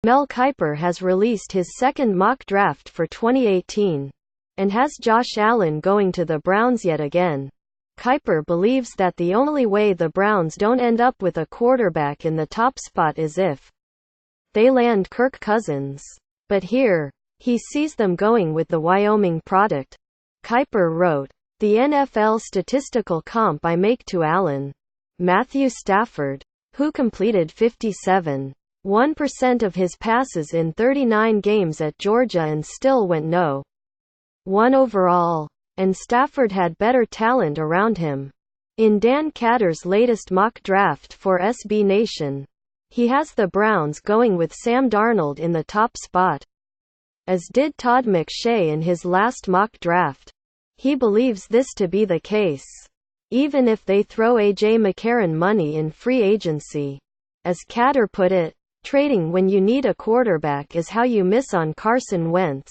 Mel Kiper has released his second mock draft for 2018, and has Josh Allen going to the Browns yet again. Kiper believes that the only way the Browns don't end up with a quarterback in the top spot is if they land Kirk Cousins. But here, he sees them going with the Wyoming product. Kiper wrote, "The NFL statistical comp I make to Allen. Matthew Stafford, who completed 57.1% of his passes in 39 games at Georgia and still went no. 1 overall. And Stafford had better talent around him." In Dan Catter's latest mock draft for SB Nation, he has the Browns going with Sam Darnold in the top spot, as did Todd McShay in his last mock draft. He believes this to be the case, even if they throw A.J. McCarron money in free agency. As Catter put it, "Trading when you need a quarterback is how you miss on Carson Wentz."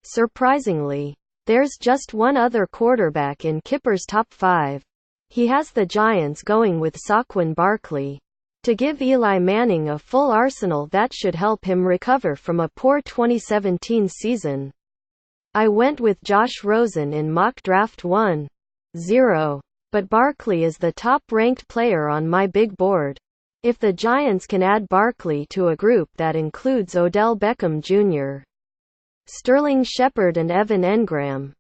Surprisingly, there's just one other quarterback in Kiper's top 5. He has the Giants going with Saquon Barkley, to give Eli Manning a full arsenal that should help him recover from a poor 2017 season. "I went with Josh Rosen in mock draft 1-0, but Barkley is the top-ranked player on my big board. If the Giants can add Barkley to a group that includes Odell Beckham Jr., Sterling Shepard and Evan Engram,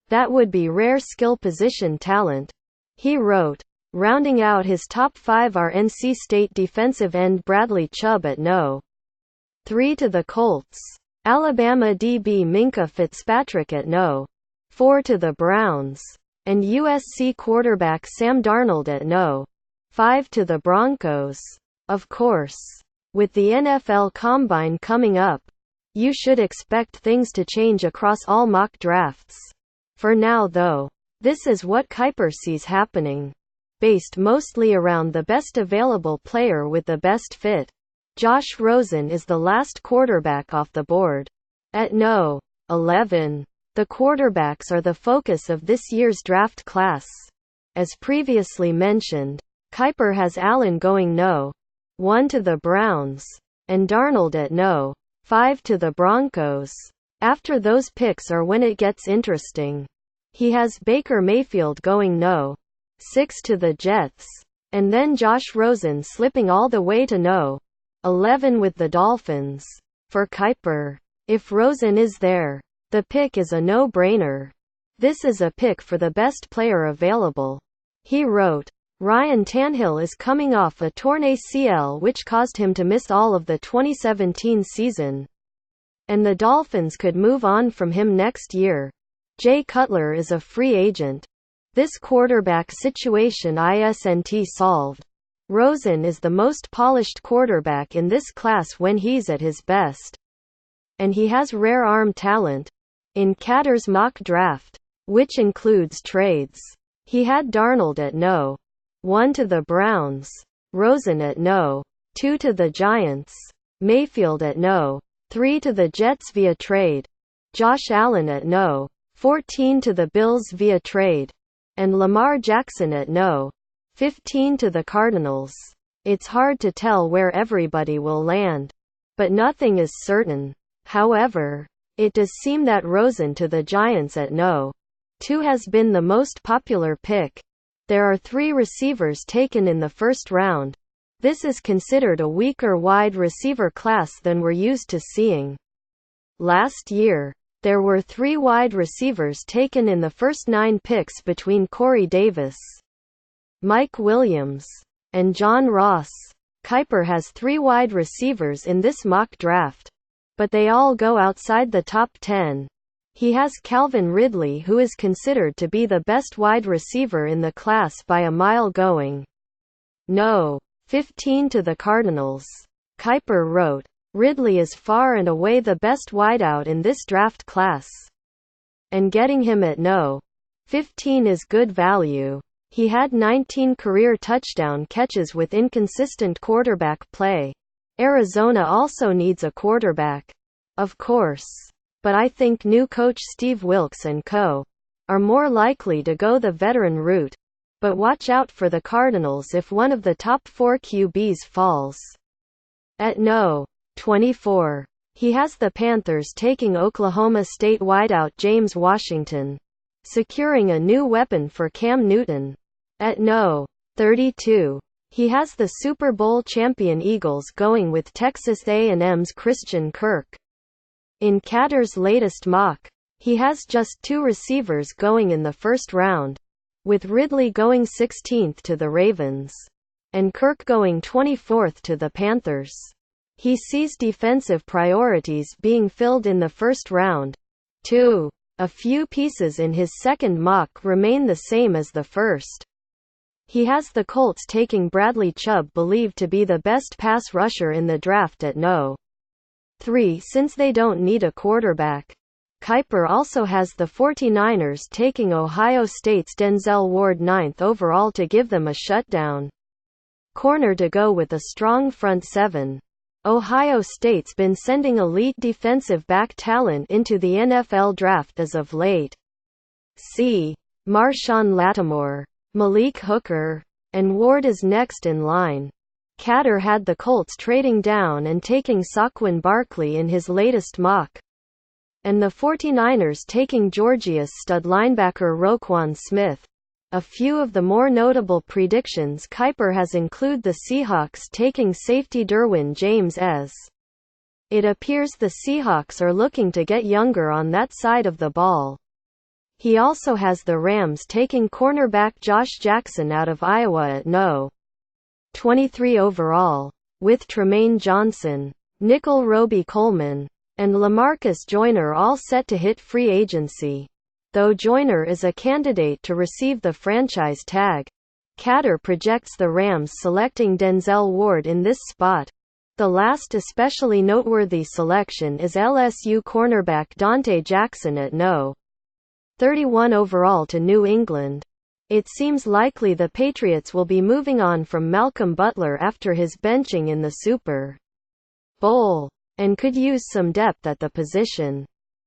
that would be rare skill position talent." He wrote, rounding out his top 5 are NC State defensive end Bradley Chubb at No. 3 to the Colts, Alabama DB Minkah Fitzpatrick at No. 4 to the Browns, and USC quarterback Sam Darnold at No. 5 to the Broncos. Of course, with the NFL Combine coming up, you should expect things to change across all mock drafts. For now though, this is what Kiper sees happening, based mostly around the best available player with the best fit. Josh Rosen is the last quarterback off the board. At No. 11, the quarterbacks are the focus of this year's draft class. As previously mentioned, Kiper has Allen going No. 1 to the Browns, and Darnold at No. 5 to the Broncos. After those picks are when it gets interesting. He has Baker Mayfield going No. 6 to the Jets, and then Josh Rosen slipping all the way to No. 11 with the Dolphins. For Kiper, if Rosen is there, the pick is a no-brainer. This is a pick for the best player available. He wrote, "Ryan Tannehill is coming off a torn ACL which caused him to miss all of the 2017 season, and the Dolphins could move on from him next year. Jay Cutler is a free agent. This quarterback situation isn't solved. Rosen is the most polished quarterback in this class when he's at his best, and he has rare arm talent." In Catter's mock draft, which includes trades, he had Darnold at No. 1 to the Browns, Rosen at No. 2 to the Giants, Mayfield at No. 3 to the Jets via trade, Josh Allen at No. 14 to the Bills via trade, and Lamar Jackson at No. 15 to the Cardinals. It's hard to tell where everybody will land, but nothing is certain. However, it does seem that Rosen to the Giants at No. 2 has been the most popular pick. There are 3 receivers taken in the first round. This is considered a weaker wide receiver class than we're used to seeing. Last year, there were 3 wide receivers taken in the first 9 picks between Corey Davis, Mike Williams, and John Ross. Kiper has 3 wide receivers in this mock draft, but they all go outside the top 10. He has Calvin Ridley, who is considered to be the best wide receiver in the class by a mile, going No. 15 to the Cardinals. Kiper wrote, "Ridley is far and away the best wideout in this draft class, and getting him at No. 15 is good value. He had 19 career touchdown catches with inconsistent quarterback play. Arizona also needs a quarterback, of course, but I think new coach Steve Wilks and co. are more likely to go the veteran route. but watch out for the Cardinals if one of the top 4 QBs falls. At No. 24. He has the Panthers taking Oklahoma State wideout James Washington, securing a new weapon for Cam Newton. At No. 32. He has the Super Bowl champion Eagles going with Texas A&M's Christian Kirk. In Kater's latest mock, he has just 2 receivers going in the first round, with Ridley going 16th to the Ravens, and Kirk going 24th to the Panthers. He sees defensive priorities being filled in the first round, too. A few pieces in his second mock remain the same as the first. He has the Colts taking Bradley Chubb, believed to be the best pass rusher in the draft at No. 3 since they don't need a quarterback. Kiper also has the 49ers taking Ohio State's Denzel Ward 9th overall to give them a shutdown corner to go with a strong front 7. Ohio State's been sending elite defensive back talent into the NFL draft as of late. See Marshawn Lattimore, Malik Hooker, and Ward is next in line. Kater had the Colts trading down and taking Saquon Barkley in his latest mock, and the 49ers taking Georgia's stud linebacker Roquan Smith. A few of the more notable predictions Kiper has include the Seahawks taking safety Derwin James as it appears the Seahawks are looking to get younger on that side of the ball. He also has the Rams taking cornerback Josh Jackson out of Iowa at No. 23 overall, with Tremaine Johnson, nickel Roby Coleman, and LaMarcus Joyner all set to hit free agency, though Joyner is a candidate to receive the franchise tag. Kater projects the Rams selecting Denzel Ward in this spot. The last especially noteworthy selection is LSU cornerback Dante Jackson at No. 31 overall to New England. It seems likely the Patriots will be moving on from Malcolm Butler after his benching in the Super Bowl, and could use some depth at the position.